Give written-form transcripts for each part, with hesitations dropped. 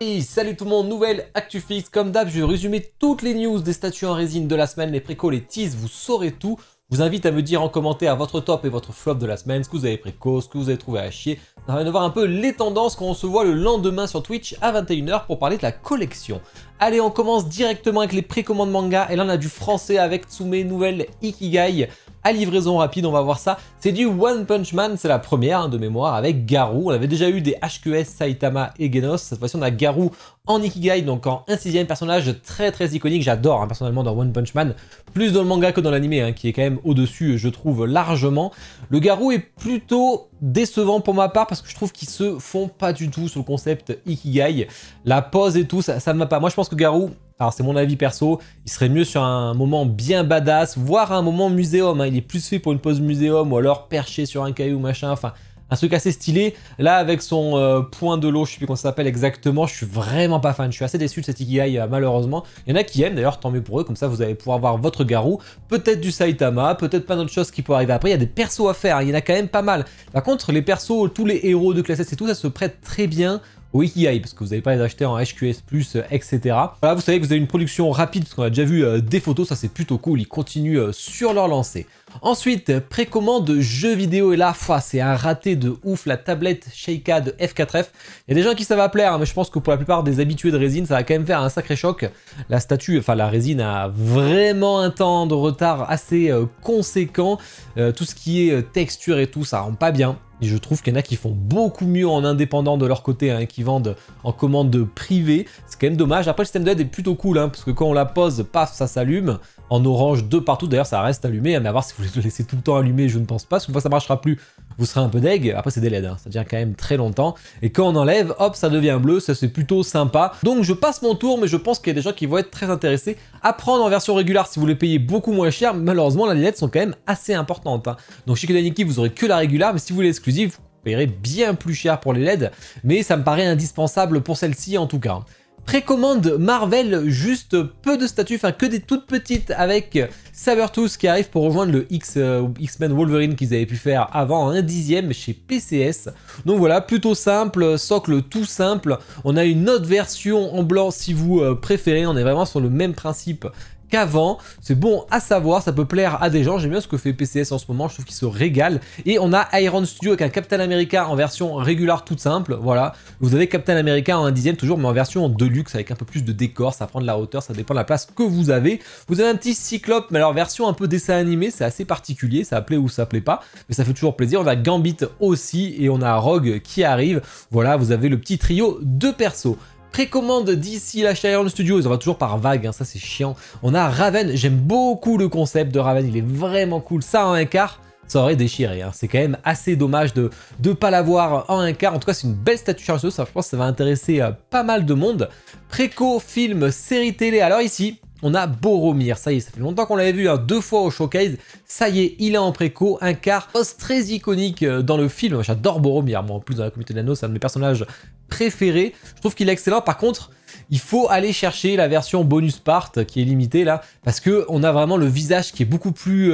Hey, salut tout le monde, nouvelle Actu Fixe. Comme d'hab, je vais résumer toutes les news des statues en résine de la semaine, les précos, les teases, vous saurez tout. Je vous invite à me dire en commentaire votre top et votre flop de la semaine, ce que vous avez préco, ce que vous avez trouvé à chier. On va voir un peu les tendances quand on se voit le lendemain sur Twitch à 21 h pour parler de la collection. Allez, on commence directement avec les précommandes manga. Et là, on a du français avec Tsume, nouvelle Ikigai. À livraison rapide, on va voir ça. C'est du One Punch Man, c'est la première de mémoire avec Garou. On avait déjà eu des HQS, Saitama et Genos. Cette fois-ci, on a Garou en Ikigai, donc en un sixième personnage très iconique. J'adore personnellement dans One Punch Man, plus dans le manga que dans l'anime, qui est quand même au-dessus, je trouve, largement. Le Garou est plutôt décevant pour ma part parce que je trouve qu'ils se font pas du tout sur le concept Ikigai. La pose et tout, ça ne va pas. Moi, je pense que Garou, alors c'est mon avis perso, il serait mieux sur un moment bien badass, voire un moment muséum. Il est plus fait pour une pose muséum ou alors perché sur un caillou, machin, enfin un truc assez stylé. Là, avec son point de l'eau, je sais plus comment ça s'appelle exactement, je suis vraiment pas fan. Je suis assez déçu de cet Ikigai, malheureusement. Il y en a qui aiment, d'ailleurs, tant mieux pour eux, comme ça vous allez pouvoir voir votre Garou, peut-être du Saitama, peut-être pas d'autres choses qui pourraient arriver après. Il y a des persos à faire, il y en a quand même pas mal. Par contre, les persos, tous les héros de classe S et tout, ça se prête très bien au Ikigai, parce que vous n'allez pas les acheter en HQS+, etc. Voilà, vous savez que vous avez une production rapide, parce qu'on a déjà vu des photos, ça c'est plutôt cool, ils continuent sur leur lancée. Ensuite, précommande jeux vidéo, et là, c'est un raté de ouf, la tablette Sheikah de F4F. Il y a des gens qui ça va plaire, mais je pense que pour la plupart des habitués de résine, ça va quand même faire un sacré choc. La statue, enfin la résine a vraiment un temps de retard assez conséquent. Tout ce qui est texture et tout, ça rend pas bien. Et je trouve qu'il y en a qui font beaucoup mieux en indépendant de leur côté, qui vendent en commande privée. C'est quand même dommage. Après, le système de LED est plutôt cool, parce que quand on la pose, paf, ça s'allume. En orange de partout, d'ailleurs, ça reste allumé. Mais à voir si vous voulez le laisser tout le temps allumé, je ne pense pas. Parce qu'une fois que ça ne marchera plus, vous serez un peu deg. Après, c'est des LED, ça tient quand même très longtemps. Et quand on enlève, hop, ça devient bleu. Ça, c'est plutôt sympa. Donc, je passe mon tour, mais je pense qu'il y a des gens qui vont être très intéressés à prendre en version régulière si vous les payez beaucoup moins cher. Malheureusement, les LED sont quand même assez importantes. Donc, chez Kodaniki, vous aurez que la régulière. Mais si vous voulez l'exclusive, vous payerez bien plus cher pour les LED. Mais ça me paraît indispensable pour celle-ci en tout cas. Précommande Marvel, juste peu de statues, enfin que des toutes petites avec Sabertooth qui arrive pour rejoindre le X-Men Wolverine qu'ils avaient pu faire avant, un dixième chez PCS. Donc voilà, plutôt simple, socle tout simple. On a une autre version en blanc si vous préférez, on est vraiment sur le même principe qu'avant. C'est bon à savoir, ça peut plaire à des gens. J'aime bien ce que fait PCS en ce moment, je trouve qu'il se régale. Et on a Iron Studio avec un Captain America en version régulière toute simple, voilà. Vous avez Captain America en un dixième toujours, mais en version deluxe avec un peu plus de décor, ça prend de la hauteur, ça dépend de la place que vous avez. Vous avez un petit Cyclope, mais alors version un peu dessin animé, c'est assez particulier, ça plaît ou ça plaît pas, mais ça fait toujours plaisir. On a Gambit aussi et on a Rogue qui arrive. Voilà, vous avez le petit trio de persos. Précommande d'ici la Iron Studio, ils en vont toujours par vague, ça c'est chiant. On a Raven, j'aime beaucoup le concept de Raven, il est vraiment cool. Ça en un quart, ça aurait déchiré. C'est quand même assez dommage de ne pas l'avoir en un quart. En tout cas, c'est une belle statue Iron Studio, ça, je pense que ça va intéresser pas mal de monde. Préco, film, série télé. Alors ici, on a Boromir, ça y est, ça fait longtemps qu'on l'avait vu deux fois au showcase, ça y est, il est en préco, un quart, poste très iconique dans le film, j'adore Boromir, moi en plus dans la communauté d'Anneaux, c'est un de mes personnages préférés, je trouve qu'il est excellent. Par contre, il faut aller chercher la version bonus part qui est limitée là, parce que on a vraiment le visage qui est beaucoup plus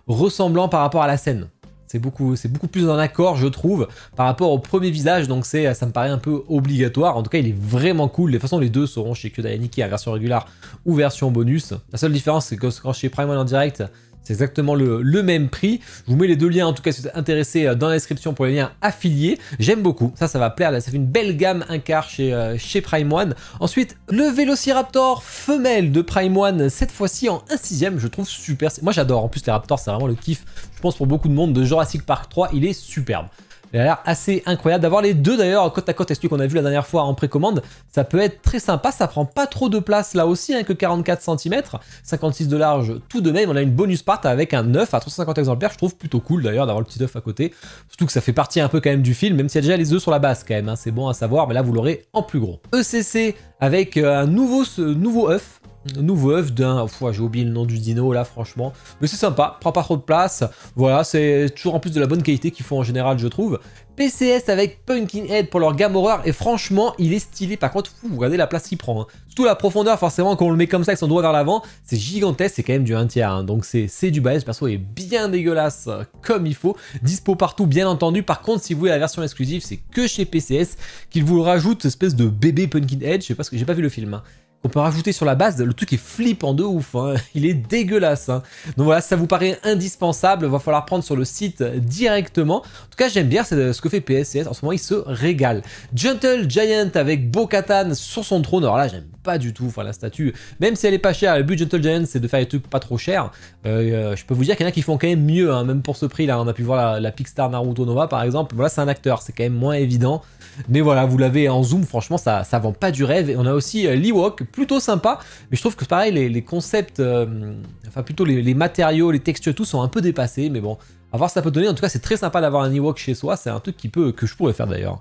ressemblant par rapport à la scène. C'est beaucoup plus en accord, je trouve, par rapport au premier visage, donc ça me paraît un peu obligatoire. En tout cas, il est vraiment cool. De toute façon, les deux seront chez Kodayaniki en version régulière ou version bonus. La seule différence, c'est que quand chez Prime One en direct, c'est exactement le même prix. Je vous mets les deux liens, en tout cas, si vous êtes intéressé, dans la description pour les liens affiliés. J'aime beaucoup. Ça va plaire. Là, ça fait une belle gamme, un quart chez Prime One. Ensuite, le Vélociraptor femelle de Prime One, cette fois-ci en 1/6, je trouve super. Moi, j'adore. En plus, les Raptors, c'est vraiment le kiff, je pense, pour beaucoup de monde. De Jurassic Park 3, il est superbe. Il a l'air assez incroyable d'avoir les deux d'ailleurs côte à côte, celui qu'on a vu la dernière fois en précommande. Ça peut être très sympa, ça prend pas trop de place là aussi, que 44 cm, 56 de large tout de même. On a une bonus part avec un œuf à 350 exemplaires, je trouve plutôt cool d'ailleurs d'avoir le petit œuf à côté. Surtout que ça fait partie un peu quand même du film, même s'il y a déjà les œufs sur la base quand même, c'est bon à savoir, mais là vous l'aurez en plus gros. ECC avec un nouveau œuf. nouveau œuf d'un... J'ai oublié le nom du dino là franchement. Mais c'est sympa, prend pas trop de place. Voilà, c'est toujours en plus de la bonne qualité qu'ils font en général je trouve. PCS avec Pumpkinhead pour leur gamme horreur et franchement il est stylé. Par contre vous regardez la place qu'il prend. Hein. Surtout la profondeur forcément quand on le met comme ça avec son doigt vers l'avant. C'est gigantesque, c'est quand même du 1 tiers. Hein. Donc c'est du balèze, perso est bien dégueulasse comme il faut. Dispo partout bien entendu. Par contre si vous voulez la version exclusive c'est que chez PCS qu'ils vous rajoute espèce de bébé Pumpkinhead. Je sais pas ce que j'ai pas vu le film. Hein. On peut rajouter sur la base, le truc est flippant de ouf, hein. Il est dégueulasse. Hein. Donc voilà, ça vous paraît indispensable, va falloir prendre sur le site directement. En tout cas, j'aime bien ce que fait PCS, en ce moment, il se régale. Gentle Giant avec Bo-Katan sur son trône, alors là, j'aime pas du tout, enfin la statue, même si elle est pas chère, le but de Gentle Giant, c'est de faire des trucs pas trop chers. Je peux vous dire qu'il y en a qui font quand même mieux, hein, même pour ce prix là, on a pu voir la Pixar Naruto Nova par exemple, voilà, c'est un acteur, c'est quand même moins évident. Mais voilà, vous l'avez en zoom, franchement, ça vend pas du rêve. Et on a aussi l'Ewok, plutôt sympa. Mais je trouve que pareil, les concepts, enfin plutôt les matériaux, les textures, tout sont un peu dépassés. Mais bon, à voir ce que ça peut donner. En tout cas, c'est très sympa d'avoir un Ewok chez soi. C'est un truc que je pourrais faire d'ailleurs.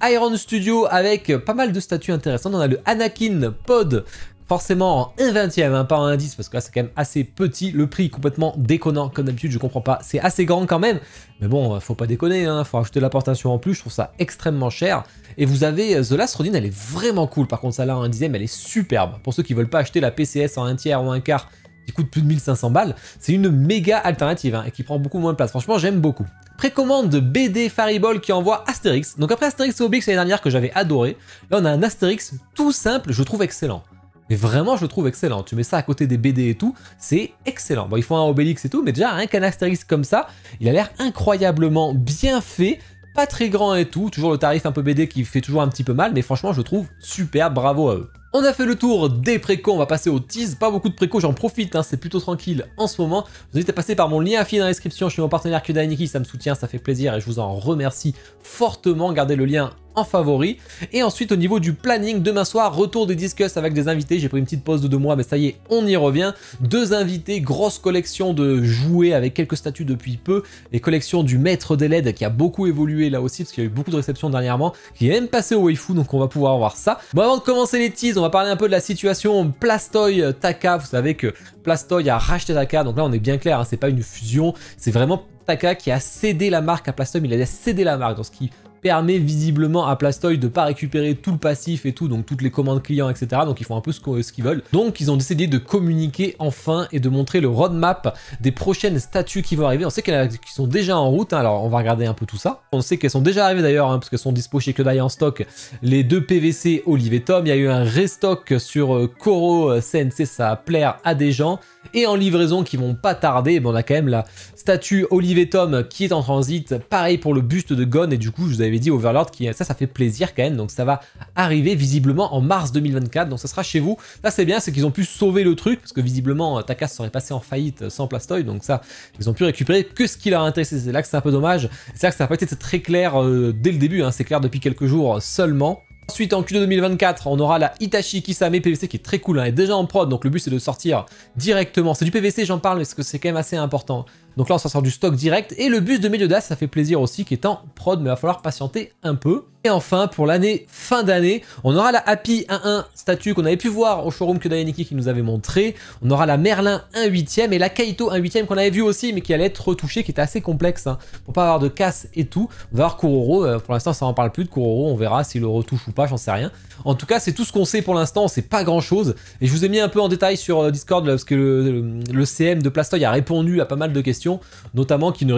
Iron Studio avec pas mal de statues intéressantes. On a le Anakin Pod. Forcément en 1/20, hein, pas en 1/10 parce que là c'est quand même assez petit, le prix complètement déconnant comme d'habitude, je comprends pas, c'est assez grand quand même, mais bon, faut pas déconner, hein, faut rajouter l'importation en plus, je trouve ça extrêmement cher. Et vous avez The Last Rodin, elle est vraiment cool, par contre celle-là en 1/10, elle est superbe. Pour ceux qui veulent pas acheter la PCS en 1 tiers ou 1 quart, qui coûte plus de 1500 balles, c'est une méga alternative hein, et qui prend beaucoup moins de place, franchement j'aime beaucoup. Précommande de BD Fariball qui envoie Astérix, donc après Astérix et Obélix l'année dernière que j'avais adoré, là on a un Astérix tout simple, je trouve excellent. Mais vraiment, je le trouve excellent. Tu mets ça à côté des BD et tout, c'est excellent. Bon, il faut un Obélix et tout, mais déjà, rien qu'un Astérix comme ça, il a l'air incroyablement bien fait, pas très grand et tout. Toujours le tarif un peu BD qui fait toujours un petit peu mal, mais franchement, je le trouve super, bravo à eux. On a fait le tour des précos, on va passer aux teas. Pas beaucoup de précos, j'en profite, hein, c'est plutôt tranquille en ce moment. Je vous invite à passer par mon lien affilié dans la description. Je suis mon partenaire Kudainiki, ça me soutient, ça fait plaisir et je vous en remercie fortement. Gardez le lien en favori. Et ensuite au niveau du planning, demain soir, retour des Discuss avec des invités. J'ai pris une petite pause de 2 mois, mais ça y est, on y revient. 2 invités, grosse collection de jouets avec quelques statues depuis peu. Les collections du Maître des LED qui a beaucoup évolué là aussi, parce qu'il y a eu beaucoup de réceptions dernièrement, qui est même passé au waifu, donc on va pouvoir voir ça. Bon, avant de commencer les teas, on va parler un peu de la situation Plastoy Taka. Vous savez que Plastoy a racheté Taka, donc là on est bien clair, hein, c'est pas une fusion, c'est vraiment Taka qui a cédé la marque à Plastoy, mais il a cédé la marque, dans ce qui permet visiblement à Plastoy de pas récupérer tout le passif et tout, donc toutes les commandes clients, etc. Donc ils font un peu ce qu'ils veulent. Donc ils ont décidé de communiquer enfin et de montrer le roadmap des prochaines statues qui vont arriver. On sait qu'il y en a qui sont déjà en route, hein, alors on va regarder un peu tout ça. On sait qu'elles sont déjà arrivées d'ailleurs, hein, parce qu'elles sont dispo chez Kodai en stock. Les 2 PVC Olive et Tom, il y a eu un restock sur Koro CNC, ça va plaire à des gens. Et en livraison qui vont pas tarder, on a quand même la statue Olive et Tom qui est en transit. Pareil pour le buste de Gon, et du coup je vous avais dit Overlord, ça fait plaisir quand même, donc ça va arriver visiblement en mars 2024, donc ça sera chez vous. Là c'est bien, c'est qu'ils ont pu sauver le truc, parce que visiblement Taka serait passé en faillite sans Plastoy, donc ça, ils ont pu récupérer que ce qui leur intéressait. C'est là que c'est un peu dommage, c'est là que ça n'a pas été très clair dès le début, hein, c'est clair depuis quelques jours seulement. Ensuite en Q2 2024, on aura la Itachi Kisame PVC qui est très cool, hein, elle est déjà en prod, donc le but c'est de sortir directement. C'est du PVC, j'en parle, parce que c'est quand même assez important. Donc là on s'en sort du stock direct, et le buste de Meliodas, ça fait plaisir aussi, qui est en prod, mais il va falloir patienter un peu. Et enfin, pour l'année, fin d'année, on aura la Happy 1/1 statue qu'on avait pu voir au showroom que Dayaniki qui nous avait montré. On aura la Merlin 1/8 et la Kaito 1/8 qu'on avait vu aussi, mais qui allait être retouchée, qui était assez complexe, hein, pour pas avoir de casse et tout. On va voir Kuroro, pour l'instant ça en parle plus de Kuroro, on verra s'il le retouche ou pas, j'en sais rien. En tout cas, c'est tout ce qu'on sait pour l'instant, on sait pas grand chose. Et je vous ai mis un peu en détail sur Discord, là, parce que le CM de Plastoy a répondu à pas mal de questions, notamment qu'ils ne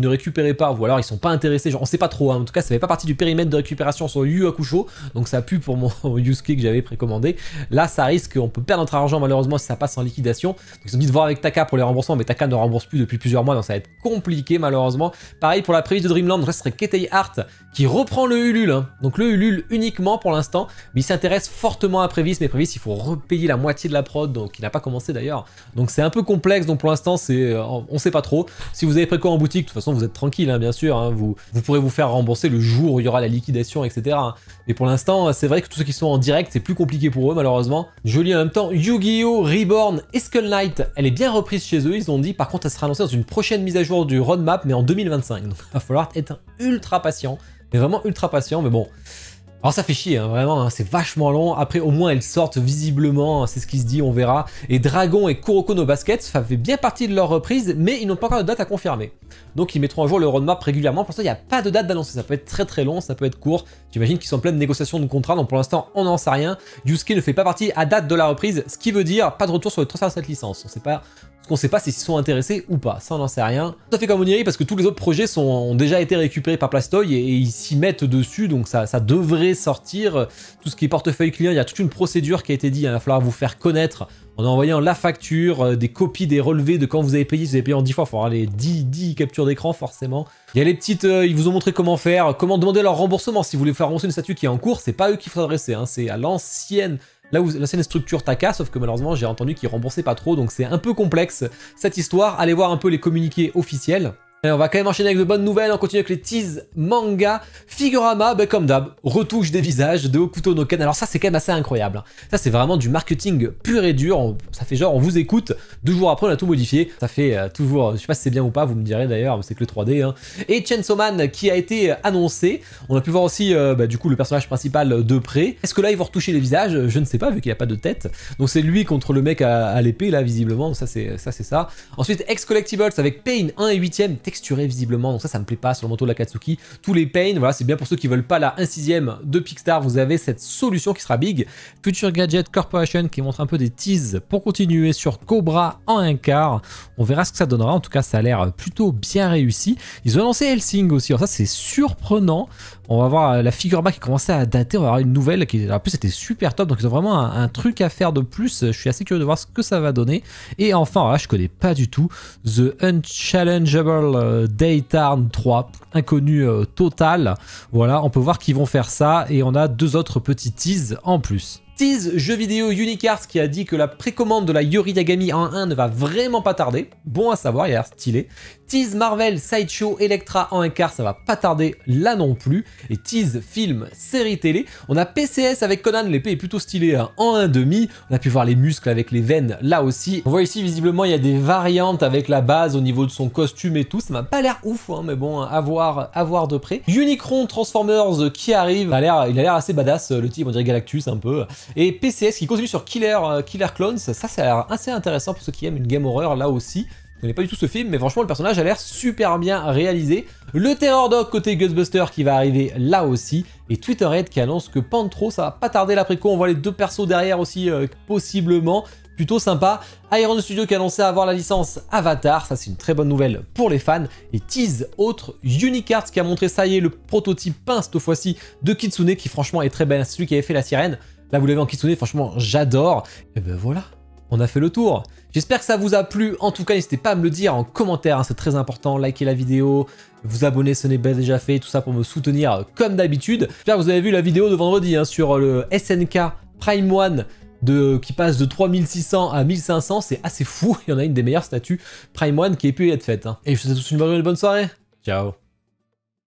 récupéraient pas, ou alors ils sont pas intéressés, genre, on sait pas trop, hein. En tout cas ça fait pas partie du périmètre de récupération sur Yu Hakusho, donc ça pue pour mon Yusuke que j'avais précommandé. Là ça risque, on peut perdre notre argent malheureusement si ça passe en liquidation, donc ils ont dit de voir avec Taka pour les remboursements, mais Taka ne rembourse plus depuis plusieurs mois, donc ça va être compliqué malheureusement. Pareil pour la prévise de Dreamland, donc là ce serait Ketei Art qui reprend le Ulule, hein. Donc le Ulule uniquement pour l'instant, mais il s'intéresse fortement à Prévis, mais Prévis il faut repayer la moitié de la prod, donc il n'a pas commencé d'ailleurs, donc c'est un peu complexe, donc pour l'instant c'est, on sait pas trop. Si vous avez préco en boutique, de toute façon vous êtes tranquille, hein, bien sûr, hein, vous pourrez vous faire rembourser le jour où il y aura la liquidation, etc. Hein. Mais pour l'instant, c'est vrai que tous ceux qui sont en direct, c'est plus compliqué pour eux malheureusement. Je lis en même temps, Yu-Gi-Oh! Reborn et Skull Knight, elle est bien reprise chez eux, ils ont dit, par contre elle sera annoncée dans une prochaine mise à jour du roadmap, mais en 2025, donc il va falloir être ultra patient, mais vraiment ultra patient, mais bon... Alors ça fait chier, hein, vraiment, hein, c'est vachement long. Après, au moins, elles sortent visiblement, c'est ce qui se dit, on verra. Et Dragon et Kuroko no Basket, ça fait bien partie de leur reprise, mais ils n'ont pas encore de date à confirmer. Donc ils mettront à jour le roadmap régulièrement. Pour ça, il n'y a pas de date d'annoncer. Ça peut être très très long, ça peut être court. J'imagine qu'ils sont en pleine négociation de contrat, donc pour l'instant, on n'en sait rien. Yusuke ne fait pas partie à date de la reprise, ce qui veut dire pas de retour sur le transfert de cette licence. Ce qu'on sait pas, c'est s'ils sont intéressés ou pas, ça on n'en sait rien. Ça fait comme Oniri parce que tous les autres projets ont déjà été récupérés par Plastoy et ils s'y mettent dessus, donc ça devrait sortir. Tout ce qui est portefeuille client, il y a toute une procédure qui a été dit, il va falloir vous faire connaître en envoyant la facture, des copies des relevés de quand vous avez payé. Si vous avez payé en 10 fois, il faut avoir les 10 captures d'écran forcément. Il y a les petites, ils vous ont montré comment faire, comment demander leur remboursement. Si vous voulez faire rembourser une statue qui est en cours, c'est pas eux qu'il faut s'adresser, hein, c'est à l'ancienne. Là où l'ancienne structure Taka, sauf que malheureusement j'ai entendu qu'ils remboursaient pas trop, donc c'est un peu complexe cette histoire. Allez voir un peu les communiqués officiels. Et on va quand même enchaîner avec de bonnes nouvelles, on continue avec les teas manga. Figurama, bah comme d'hab, retouche des visages de Hokuto no Ken. Alors ça c'est quand même assez incroyable. Ça c'est vraiment du marketing pur et dur. Ça fait genre on vous écoute, 2 jours après on a tout modifié. Ça fait toujours, je sais pas si c'est bien ou pas, vous me direz d'ailleurs, c'est que le 3D. Hein. Et Chainsaw Man qui a été annoncé. On a pu voir aussi du coup le personnage principal de près. Est-ce que là ils vont retoucher les visages? Je ne sais pas vu qu'il n'y a pas de tête. Donc c'est lui contre le mec à l'épée là visiblement. Donc ça c'est ça. Ensuite X Collectibles avec Pain 1 et 8ème. Texturé visiblement, donc ça me plaît pas sur le manteau de la Katsuki. Tous les Pain, voilà, c'est bien pour ceux qui veulent pas la 1/6 de Pixar, vous avez cette solution qui sera big. Future Gadget Corporation qui montre un peu des teases pour continuer sur Cobra en 1/4. On verra ce que ça donnera, en tout cas ça a l'air plutôt bien réussi. Ils ont lancé Hellsing aussi, alors ça c'est surprenant. On va voir la Figurama qui commençait à dater, on va avoir une nouvelle qui en plus c'était super top, donc ils ont vraiment un truc à faire de plus. Je suis assez curieux de voir ce que ça va donner. Et enfin, là je connais pas du tout, The Unchallengeable Daytarn 3, inconnu total. Voilà, on peut voir qu'ils vont faire ça et on a 2 autres petits teases en plus. Tease jeu vidéo Unicards qui a dit que la précommande de la Yori Yagami en 1 ne va vraiment pas tarder. Bon à savoir, il a l'air stylé. Tease Marvel Sideshow Electra en 1/4, ça va pas tarder là non plus. Et tease film série télé. On a PCS avec Conan, l'épée est plutôt stylée hein, en 1/2. On a pu voir les muscles avec les veines là aussi. On voit ici visiblement il y a des variantes avec la base au niveau de son costume et tout. Ça m'a pas l'air ouf, hein, mais bon, à voir de près. Unicron Transformers qui arrive. Il a l'air assez badass, le type, on dirait Galactus un peu. Et PCS qui continue sur Killer Clones, ça a l'air assez intéressant pour ceux qui aiment une game horror là aussi. Je connais pas du tout ce film, mais franchement le personnage a l'air super bien réalisé. Le Terror Dog côté Ghostbuster qui va arriver là aussi. Et Twitterhead qui annonce que Pantro, ça va pas tarder l'après-coup. On voit les 2 persos derrière aussi possiblement. Plutôt sympa. Iron Studio qui a annoncé avoir la licence Avatar, ça c'est une très bonne nouvelle pour les fans. Et tease autre, Unicards qui a montré ça y est le prototype peint cette fois-ci de Kitsune qui franchement est très belle. C'est celui qui avait fait la sirène. Là vous l'avez en Kitsune, franchement j'adore. Et ben voilà, on a fait le tour. J'espère que ça vous a plu. En tout cas, n'hésitez pas à me le dire en commentaire, hein, c'est très important. Likez la vidéo, vous abonner ce n'est pas déjà fait, tout ça pour me soutenir comme d'habitude. J'espère que vous avez vu la vidéo de vendredi hein, sur le SNK Prime One qui passe de 3600 à 1500, c'est assez fou. Il y en a une des meilleures statues Prime One qui ait pu être faite. Hein. Et je vous souhaite tous une bonne soirée. Ciao.